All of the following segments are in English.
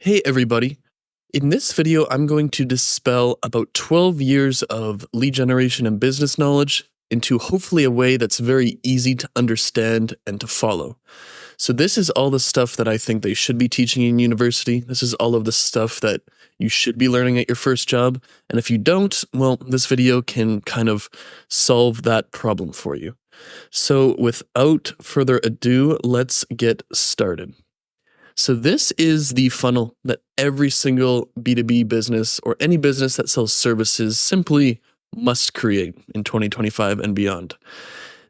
Hey everybody. In this video, I'm going to dispel about 12 years of lead generation and business knowledge into hopefully a way that's very easy to understand and to follow. So this is all the stuff that I think they should be teaching in university. This is all of the stuff that you should be learning at your first job. And if you don't, well, this video can kind of solve that problem for you. So without further ado, let's get started. So this is the funnel that every single B2B business or any business that sells services simply must create in 2025 and beyond.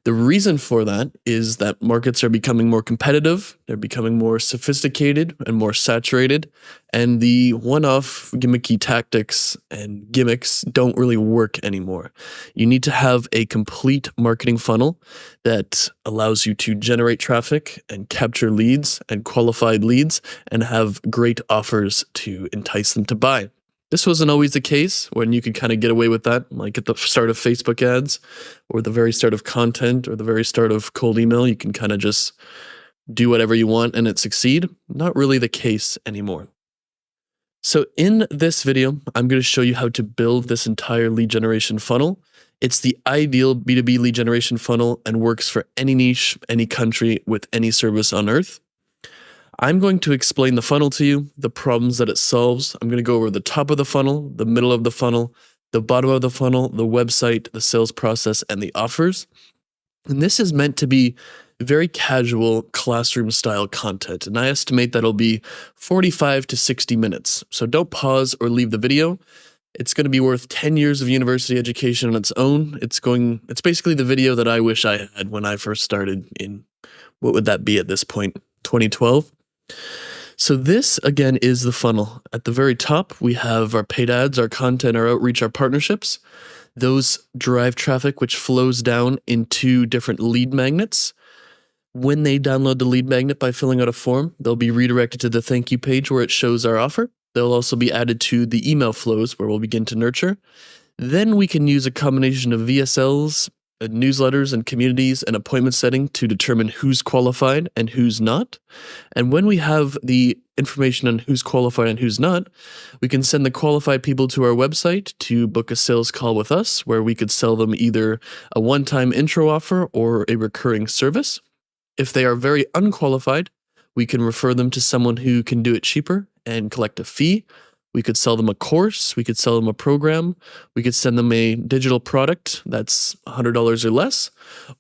The reason for that is that markets are becoming more competitive, they're becoming more sophisticated and more saturated, and the one-off gimmicky tactics and gimmicks don't really work anymore. You need to have a complete marketing funnel that allows you to generate traffic and capture leads and qualified leads and have great offers to entice them to buy. This wasn't always the case when you could kind of get away with that, like at the start of Facebook ads or the very start of content or the very start of cold email. You can kind of just do whatever you want and it succeed. Not really the case anymore. So in this video, I'm going to show you how to build this entire lead generation funnel. It's the ideal B2B lead generation funnel and works for any niche, any country, with any service on earth. I'm going to explain the funnel to you, the problems that it solves. I'm going to go over the top of the funnel, the middle of the funnel, the bottom of the funnel, the website, the sales process, and the offers. And this is meant to be very casual classroom style content. And I estimate that'll be 45 to 60 minutes. So don't pause or leave the video. It's going to be worth 10 years of university education on its own. It's basically the video that I wish I had when I first started in, what would that be at this point, 2012? So this, again, is the funnel. At the very top, we have our paid ads, our content, our outreach, our partnerships. Those drive traffic, which flows down into different lead magnets. When they download the lead magnet by filling out a form, they'll be redirected to the thank you page where it shows our offer. They'll also be added to the email flows where we'll begin to nurture. Then we can use a combination of VSLs, newsletters and communities and appointment setting to determine who's qualified and who's not. And when we have the information on who's qualified and who's not, we can send the qualified people to our website to book a sales call with us, where we could sell them either a one-time intro offer or a recurring service. If they are very unqualified, we can refer them to someone who can do it cheaper and collect a fee. We could sell them a course, we could sell them a program, we could send them a digital product that's $100 or less,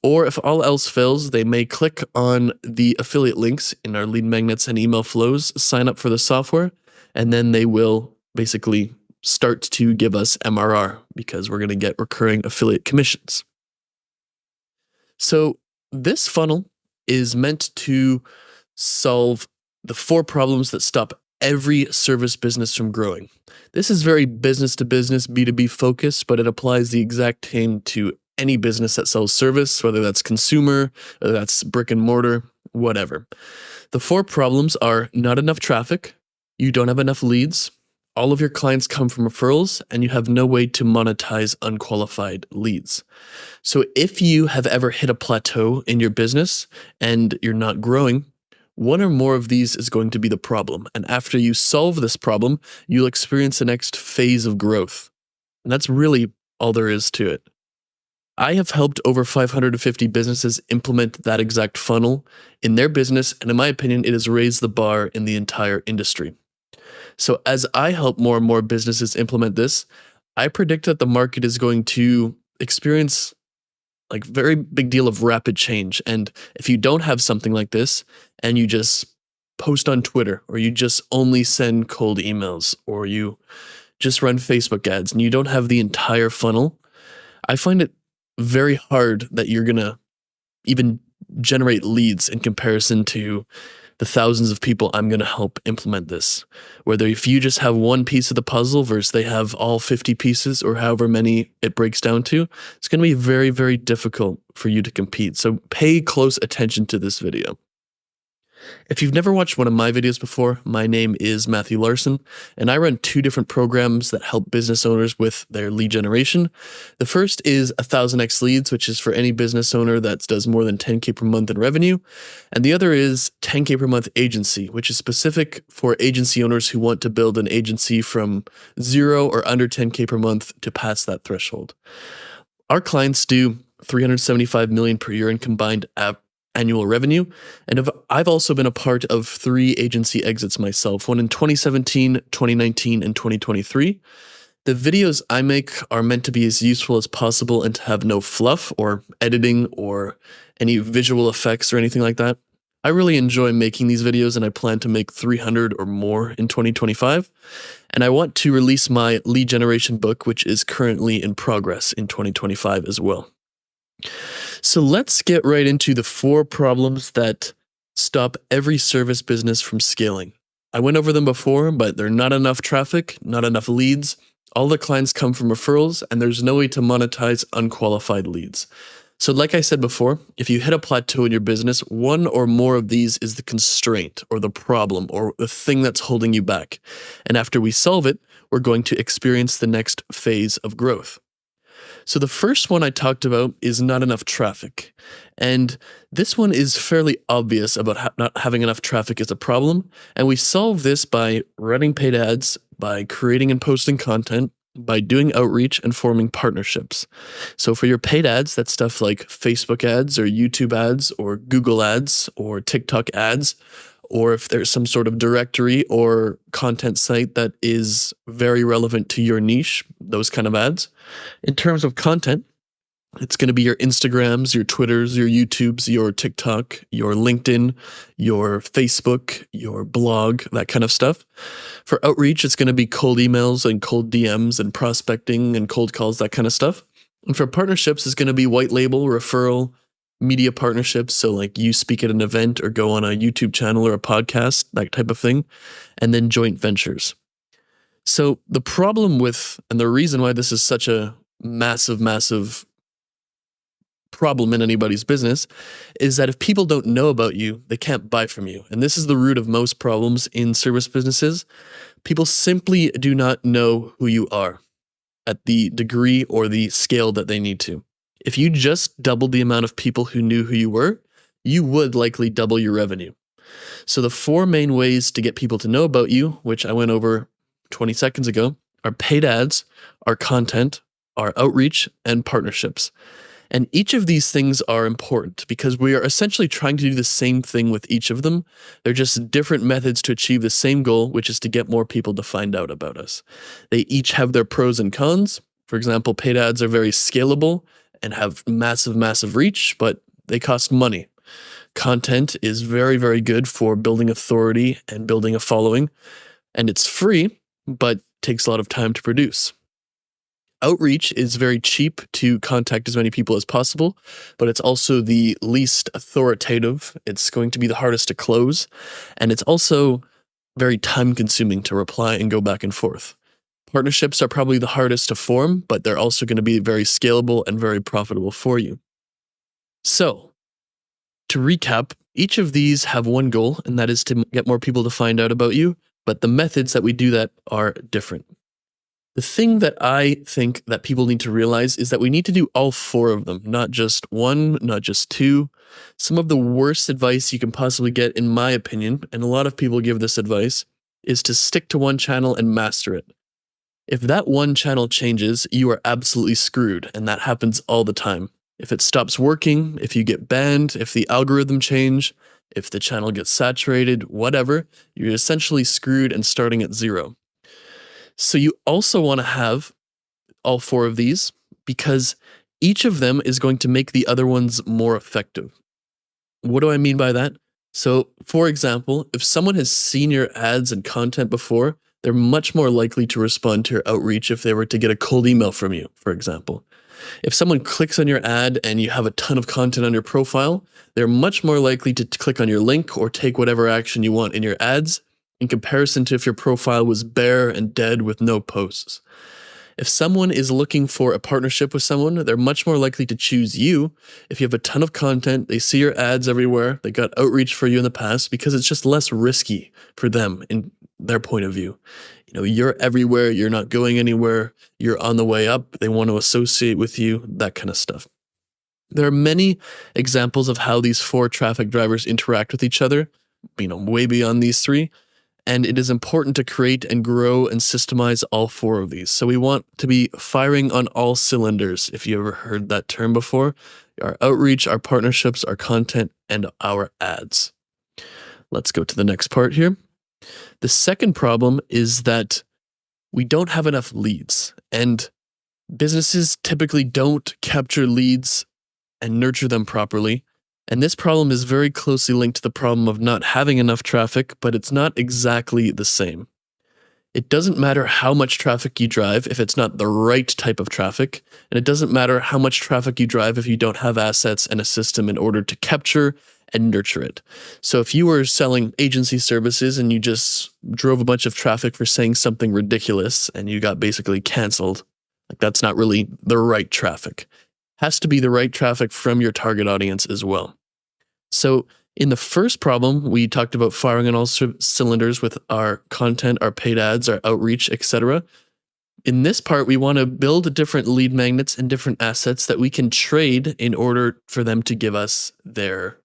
or if all else fails, they may click on the affiliate links in our lead magnets and email flows, sign up for the software, and then they will basically start to give us MRR because we're going to get recurring affiliate commissions. So this funnel is meant to solve the 4 problems that stop every service business from growing. This is very business to business, B2B focused, but it applies the exact same to any business that sells service, whether that's consumer, whether that's brick and mortar, whatever. The 4 problems are not enough traffic, you don't have enough leads, all of your clients come from referrals, and you have no way to monetize unqualified leads. So if you have ever hit a plateau in your business and you're not growing, one or more of these is going to be the problem. And after you solve this problem, you'll experience the next phase of growth. And that's really all there is to it. I have helped over 550 businesses implement that exact funnel in their business. And in my opinion, it has raised the bar in the entire industry. So as I help more and more businesses implement this, I predict that the market is going to experience like very big deal of rapid change. And if you don't have something like this and you just post on Twitter, or you just only send cold emails, or you just run Facebook ads and you don't have the entire funnel, I find it very hard that you're going to even generate leads in comparison to the thousands of people I'm going to help implement this. Whether if you just have one piece of the puzzle versus they have all 50 pieces or however many it breaks down to, it's going to be very, very difficult for you to compete. So pay close attention to this video. If you've never watched one of my videos before, my name is Matthew Larson, and I run two different programs that help business owners with their lead generation. The first is 1000x Leads, which is for any business owner that does more than 10K per month in revenue. And the other is 10K per month agency, which is specific for agency owners who want to build an agency from 0 or under 10K per month to pass that threshold. Our clients do 375 million per year in combined annual revenue. And I've also been a part of 3 agency exits myself, one in 2017, 2019, and 2023. The videos I make are meant to be as useful as possible and to have no fluff or editing or any visual effects or anything like that. I really enjoy making these videos, and I plan to make 300 or more in 2025. And I want to release my lead generation book, which is currently in progress in 2025 as well. So let's get right into the 4 problems that stop every service business from scaling. I went over them before, but there's not enough traffic, not enough leads. All the clients come from referrals, and there's no way to monetize unqualified leads. So like I said before, if you hit a plateau in your business, one or more of these is the constraint or the problem or the thing that's holding you back. And after we solve it, we're going to experience the next phase of growth. So the first one I talked about is not enough traffic. And this one is fairly obvious about not having enough traffic is a problem. And we solve this by running paid ads, by creating and posting content, by doing outreach and forming partnerships. So for your paid ads, that's stuff like Facebook ads or YouTube ads or Google ads or TikTok ads, or if there's some sort of directory or content site that is very relevant to your niche, those kind of ads. In terms of content, it's going to be your Instagrams, your Twitters, your YouTubes, your TikTok, your LinkedIn, your Facebook, your blog, that kind of stuff. For outreach, it's going to be cold emails and cold DMs and prospecting and cold calls, that kind of stuff. And for partnerships, it's going to be white label, referral, media partnerships. So like you speak at an event or go on a YouTube channel or a podcast, that type of thing. And then joint ventures. So the problem with, and the reason why this is such a massive problem in anybody's business is that if people don't know about you, they can't buy from you. And this is the root of most problems in service businesses. People simply do not know who you are at the degree or the scale that they need to. If you just doubled the amount of people who knew who you were, you would likely double your revenue. So the 4 main ways to get people to know about you, which I went over 20 seconds ago, are paid ads, our content, our outreach, and partnerships. And each of these things are important because we are essentially trying to do the same thing with each of them. They're just different methods to achieve the same goal, which is to get more people to find out about us. They each have their pros and cons. For example, paid ads are very scalable and have massive reach, but they cost money. Content is very good for building authority and building a following, and it's free, but takes a lot of time to produce. Outreach is very cheap to contact as many people as possible, but it's also the least authoritative. It's going to be the hardest to close, and it's also very time-consuming to reply and go back and forth. Partnerships are probably the hardest to form, but they're also going to be very scalable and very profitable for you. So, to recap, each of these have one goal, and that is to get more people to find out about you, but the methods that we do that are different. The thing that I think that people need to realize is that we need to do all 4 of them, not just 1, not just 2. Some of the worst advice you can possibly get, in my opinion, and a lot of people give this advice, is to stick to one channel and master it. If that one channel changes, you are absolutely screwed, and that happens all the time. If it stops working, if you get banned, if the algorithm change, if the channel gets saturated, whatever, you're essentially screwed and starting at 0. So you also want to have all 4 of these because each of them is going to make the other ones more effective. What do I mean by that? So, for example, if someone has seen your ads and content before, they're much more likely to respond to your outreach if they were to get a cold email from you, for example. If someone clicks on your ad and you have a ton of content on your profile, they're much more likely to click on your link or take whatever action you want in your ads in comparison to if your profile was bare and dead with no posts. If someone is looking for a partnership with someone, they're much more likely to choose you if you have a ton of content, they see your ads everywhere, they got outreach for you in the past because it's just less risky for them in their point of view. You're everywhere, you're not going anywhere, you're on the way up, they want to associate with you, that kind of stuff. There are many examples of how these 4 traffic drivers interact with each other, way beyond these 3. And it is important to create and grow and systemize all 4 of these. So we want to be firing on all cylinders, if you ever heard that term before. Our outreach, our partnerships, our content, and our ads. Let's go to the next part here. The second problem is that we don't have enough leads, and businesses typically don't capture leads and nurture them properly. And this problem is very closely linked to the problem of not having enough traffic, but it's not exactly the same. It doesn't matter how much traffic you drive if it's not the right type of traffic, and it doesn't matter how much traffic you drive if you don't have assets and a system in order to capture and nurture it. So if you were selling agency services and you just drove a bunch of traffic for saying something ridiculous and you got basically canceled, that's not really the right traffic. Has to be the right traffic from your target audience as well. So in the first problem, we talked about firing on all cylinders with our content, our paid ads, our outreach, etc. In this part, we want to build different lead magnets and different assets that we can trade in order for them to give us their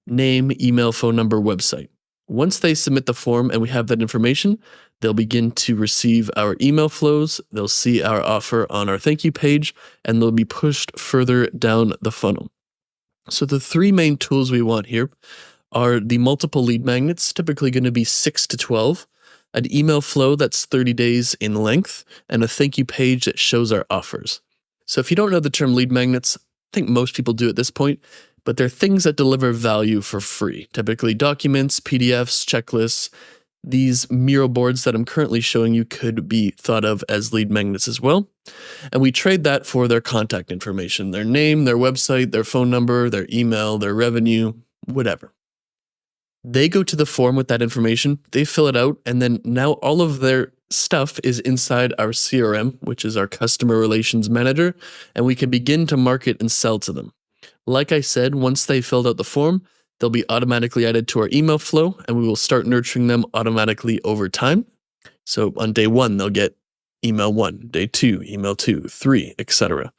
name, email, phone number, website. Once they submit the form and we have that information, they'll begin to receive our email flows, they'll see our offer on our thank you page, and they'll be pushed further down the funnel. So the 3 main tools we want here are the multiple lead magnets, typically going to be 6 to 12, an email flow that's 30 days in length, and a thank you page that shows our offers. So if you don't know the term lead magnets, I think most people do at this point, but they're things that deliver value for free, typically documents, PDFs, checklists. These Miro boards that I'm currently showing you could be thought of as lead magnets as well. And we trade that for their contact information, their name, their website, their phone number, their email, their revenue, whatever. They go to the form with that information, they fill it out, and then now all of their stuff is inside our CRM, which is our customer relations manager, and we can begin to market and sell to them. Like I said, once they filled out the form, they'll be automatically added to our email flow, and we will start nurturing them automatically over time. So on day 1, they'll get email 1, day 2, email 2, 3, etc.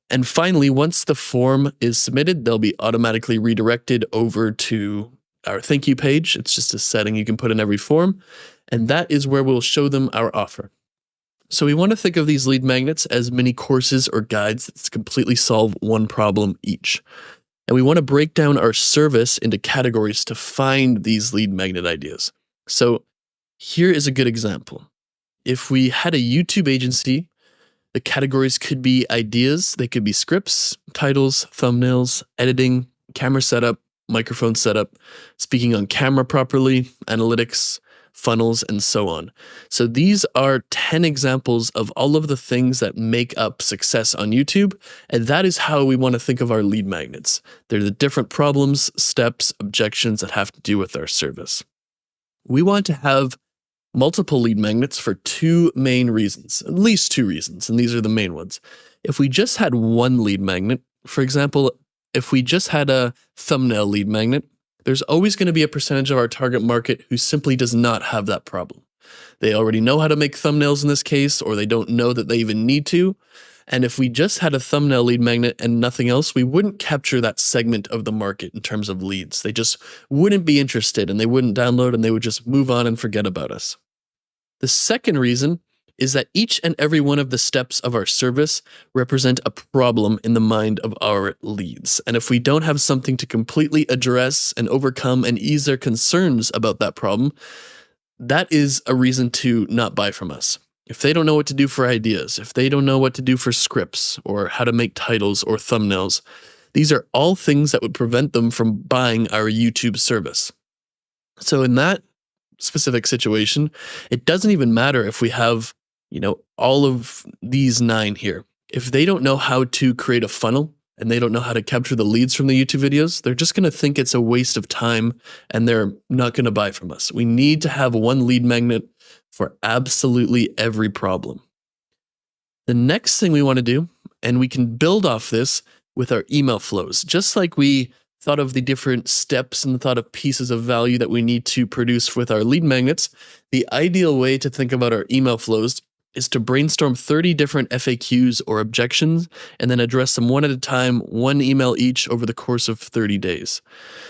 And finally, once the form is submitted, they'll be automatically redirected over to our thank you page. It's just a setting you can put in every form, and that is where we'll show them our offer. So we want to think of these lead magnets as mini courses or guides that completely solve one problem each. And we want to break down our service into categories to find these lead magnet ideas. So here is a good example. If we had a YouTube agency, the categories could be ideas, they could be scripts, titles, thumbnails, editing, camera setup, microphone setup, speaking on camera properly, analytics, funnels, and so on. So these are 10 examples of all of the things that make up success on YouTube, and that is how we want to think of our lead magnets. They're the different problems, steps, objections that have to do with our service. We want to have multiple lead magnets for 2 main reasons, at least 2 reasons, and these are the main ones. If we just had one lead magnet, for example, if we just had a thumbnail lead magnet, there's always going to be a percentage of our target market who simply does not have that problem. They already know how to make thumbnails in this case, or they don't know that they even need to. And if we just had a thumbnail lead magnet and nothing else, we wouldn't capture that segment of the market in terms of leads. They just wouldn't be interested, and they wouldn't download, and they would just move on and forget about us. The second reason is that each and every one of the steps of our service represent a problem in the mind of our leads. And if we don't have something to completely address and overcome and ease their concerns about that problem, that is a reason to not buy from us. If they don't know what to do for ideas, if they don't know what to do for scripts or how to make titles or thumbnails, these are all things that would prevent them from buying our YouTube service. So in that specific situation, it doesn't even matter if we have all of these 9 here. If they don't know how to create a funnel and they don't know how to capture the leads from the YouTube videos, they're just going to think it's a waste of time and they're not going to buy from us. We need to have one lead magnet for absolutely every problem. The next thing we want to do, and we can build off this with our email flows, just like we thought of the different steps and thought of pieces of value that we need to produce with our lead magnets, the ideal way to think about our email flows is to brainstorm 30 different FAQs or objections and then address them one at a time, one email each over the course of 30 days.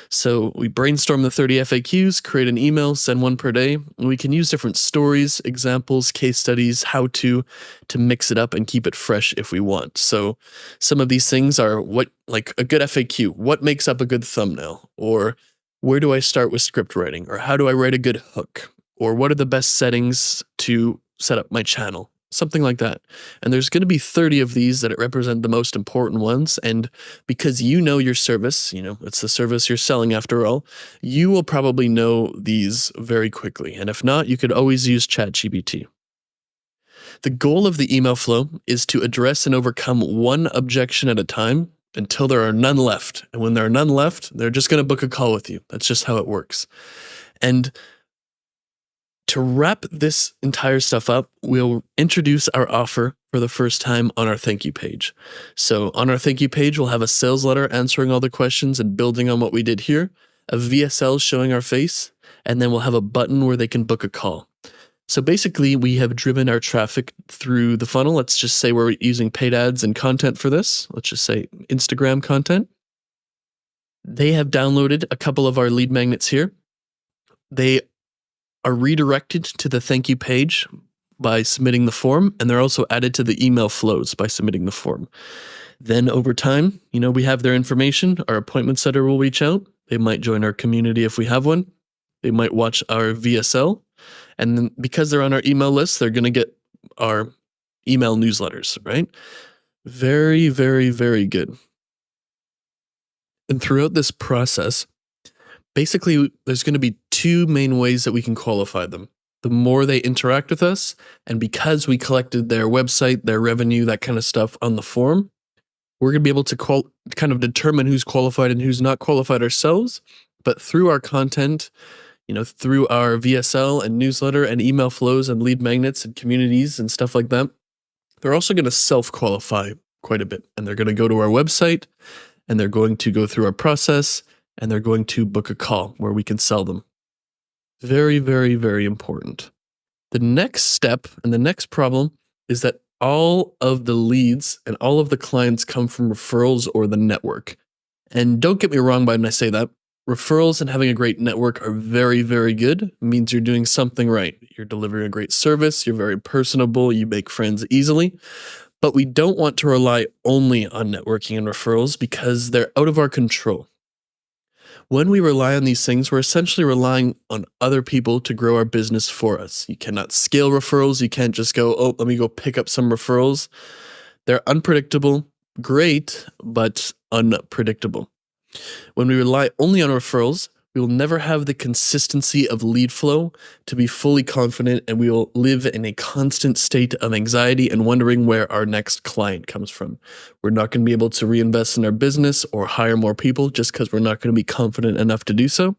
So we brainstorm the 30 FAQs, create an email, send one per day. And we can use different stories, examples, case studies, how to mix it up and keep it fresh if we want. So some of these things are like a good FAQ, what makes up a good thumbnail? Or where do I start with script writing? Or how do I write a good hook? Or what are the best settings to set up my channel? Something like that. And there's going to be 30 of these that represent the most important ones. And because you know your service, it's the service you're selling after all, you will probably know these very quickly. And if not, you could always use ChatGPT. The goal of the email flow is to address and overcome one objection at a time until there are none left. And when there are none left, they're just going to book a call with you. That's just how it works. And to wrap this entire stuff up, we'll introduce our offer for the first time on our thank you page. So on our thank you page, we'll have a sales letter answering all the questions and building on what we did here, a VSL showing our face, and then we'll have a button where they can book a call. So basically, we have driven our traffic through the funnel. Let's just say we're using paid ads and content for this. Let's just say Instagram content. They have downloaded a couple of our lead magnets here. They are redirected to the thank you page by submitting the form, and they're also added to the email flows by submitting the form. Then over time, we have their information. Our appointment setter will reach out. They might join our community if we have one. They might watch our VSL. And then because they're on our email list, they're going to get our email newsletters, right? Very, very, very good. And throughout this process, basically, there's going to be two main ways that we can qualify them. The more they interact with us, and because we collected their website, their revenue, that kind of stuff on the form, we're going to be able to kind of determine who's qualified and who's not qualified ourselves. But through our content, through our VSL and newsletter and email flows and lead magnets and communities and stuff like that, they're also going to self-qualify quite a bit. And they're going to go to our website, and they're going to go through our process, and they're going to book a call where we can sell them. Very, very, very important. The next step and the next problem is that all of the leads and all of the clients come from referrals or the network. And don't get me wrong when I say that. Referrals and having a great network are very, very good. It means you're doing something right. You're delivering a great service. You're very personable. You make friends easily. But we don't want to rely only on networking and referrals because they're out of our control. When we rely on these things, we're essentially relying on other people to grow our business for us. You cannot scale referrals. You can't just go, oh, let me go pick up some referrals. They're unpredictable, great, but unpredictable. When we rely only on referrals, we will never have the consistency of lead flow to be fully confident, and we will live in a constant state of anxiety and wondering where our next client comes from. We're not going to be able to reinvest in our business or hire more people just because we're not going to be confident enough to do so.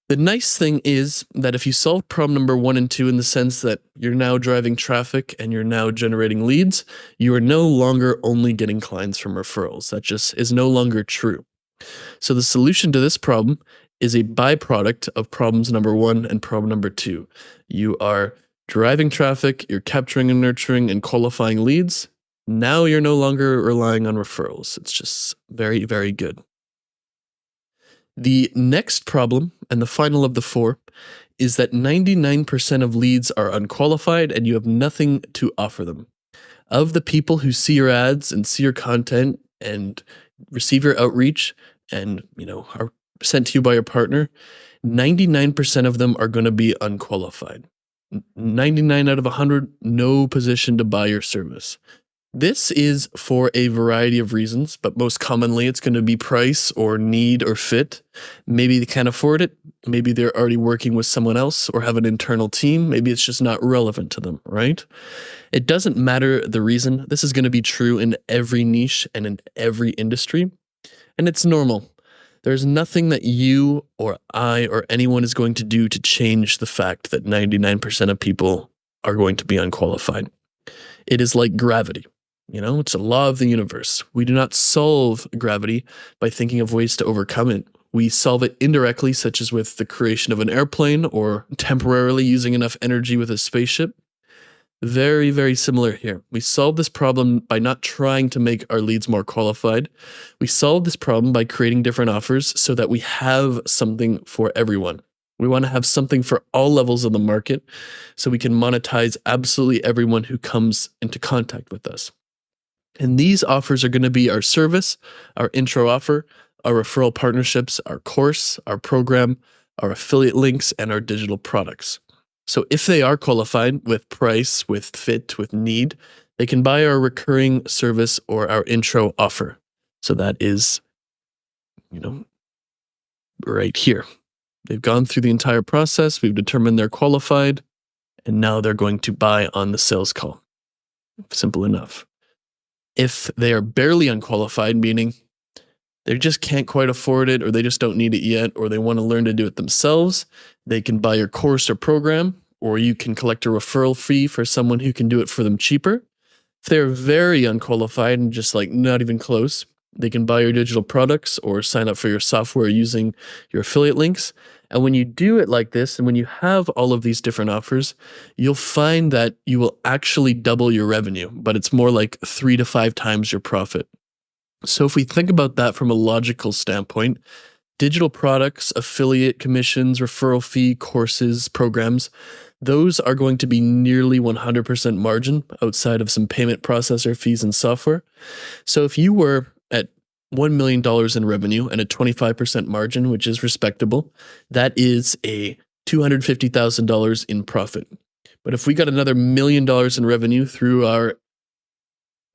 The nice thing is that if you solve problem number 1 and 2 in the sense that you're now driving traffic and you're now generating leads, you are no longer only getting clients from referrals. That just is no longer true. So the solution to this problem is a byproduct of problems number 1 and problem number 2. You are driving traffic, you're capturing and nurturing and qualifying leads. Now you're no longer relying on referrals. It's just very, very good. The next problem, and the final of the 4, is that 99% of leads are unqualified and you have nothing to offer them. Of the people who see your ads and see your content and receive your outreach and are sent to you by your partner, 99% of them are going to be unqualified. 99 out of 100, no position to buy your service. This is for a variety of reasons, but most commonly it's going to be price or need or fit. Maybe they can't afford it. Maybe they're already working with someone else or have an internal team. Maybe it's just not relevant to them, right? It doesn't matter the reason. This is going to be true in every niche and in every industry. And it's normal. There's nothing that you or I or anyone is going to do to change the fact that 99% of people are going to be unqualified. It is like gravity. It's a law of the universe. We do not solve gravity by thinking of ways to overcome it. We solve it indirectly, such as with the creation of an airplane or temporarily using enough energy with a spaceship. Very, very similar here. We solve this problem by not trying to make our leads more qualified. We solve this problem by creating different offers so that we have something for everyone. We want to have something for all levels of the market so we can monetize absolutely everyone who comes into contact with us. And these offers are going to be our service, our intro offer, our referral partnerships, our course, our program, our affiliate links, and our digital products. So if they are qualified with price, with fit, with need, they can buy our recurring service or our intro offer. So that is, right here. They've gone through the entire process. We've determined they're qualified, and now they're going to buy on the sales call. Simple enough. If they are barely unqualified, meaning they just can't quite afford it, or they just don't need it yet, or they want to learn to do it themselves, they can buy your course or program, or you can collect a referral fee for someone who can do it for them cheaper. If they're very unqualified and just not even close, they can buy your digital products or sign up for your software using your affiliate links. And when you do it like this, and when you have all of these different offers, you'll find that you will actually double your revenue, but it's more like 3 to 5 times your profit. So if we think about that from a logical standpoint, digital products, affiliate commissions, referral fee, courses, programs, those are going to be nearly 100% margin outside of some payment processor fees and software. So if you were at $1 million in revenue and a 25% margin, which is respectable, that is a $250,000 in profit. But if we got another $1 million in revenue through our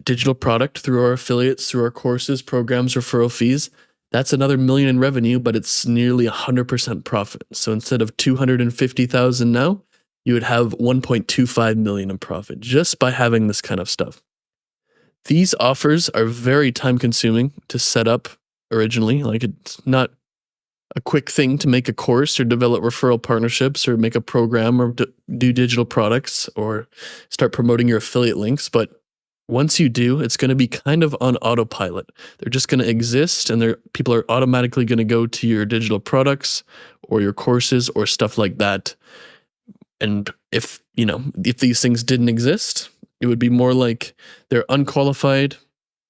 digital product, through our affiliates, through our courses, programs, referral fees, that's another $1 million in revenue, but it's nearly 100% profit. So instead of $250,000 now, you would have $1.25 million in profit just by having this kind of stuff. These offers are very time consuming to set up originally. It's not a quick thing to make a course or develop referral partnerships or make a program or do digital products or start promoting your affiliate links. But once you do, it's going to be kind of on autopilot. They're just going to exist, and people are automatically going to go to your digital products or your courses or stuff like that. And if these things didn't exist, it would be more like they're unqualified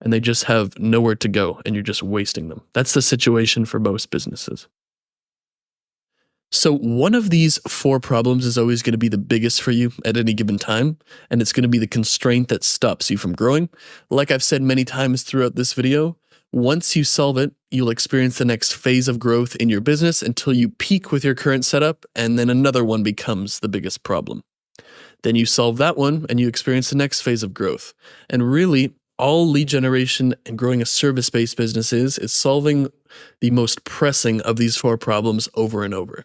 and they just have nowhere to go and you're just wasting them. That's the situation for most businesses. So one of these 4 problems is always going to be the biggest for you at any given time, and it's going to be the constraint that stops you from growing. Like I've said many times throughout this video, once you solve it, you'll experience the next phase of growth in your business until you peak with your current setup, and then another one becomes the biggest problem. Then you solve that one, and you experience the next phase of growth. And really, all lead generation and growing a service-based business is solving the most pressing of these 4 problems over and over.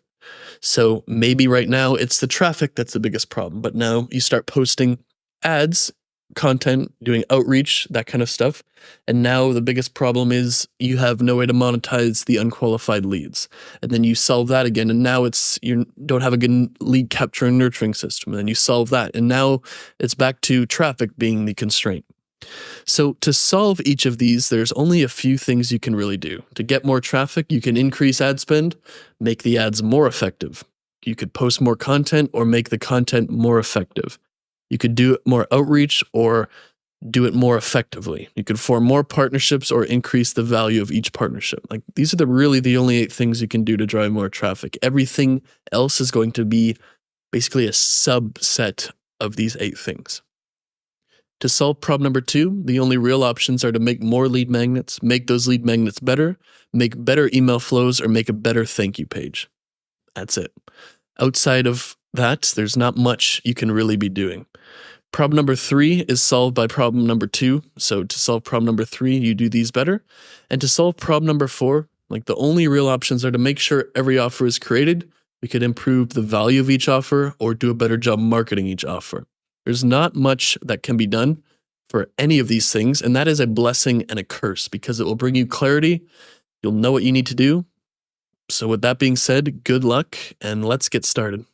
So maybe right now it's the traffic that's the biggest problem, but now you start posting ads, content, doing outreach, that kind of stuff. And now the biggest problem is you have no way to monetize the unqualified leads. And then you solve that again, and now you don't have a good lead capture and nurturing system. And then you solve that, and now it's back to traffic being the constraint. So to solve each of these, there's only a few things you can really do. To get more traffic, you can increase ad spend, make the ads more effective. You could post more content or make the content more effective. You could do more outreach or do it more effectively. You could form more partnerships or increase the value of each partnership. These are really the only 8 things you can do to drive more traffic. Everything else is going to be basically a subset of these 8 things. To solve problem number 2, the only real options are to make more lead magnets, make those lead magnets better, make better email flows, or make a better thank you page. That's it. Outside of that, there's not much you can really be doing. Problem number 3 is solved by problem number 2. So to solve problem number 3, you do these better. And to solve problem number 4, the only real options are to make sure every offer is created. We could improve the value of each offer or do a better job marketing each offer. There's not much that can be done for any of these things, and that is a blessing and a curse because it will bring you clarity. You'll know what you need to do. So with that being said, good luck, and let's get started.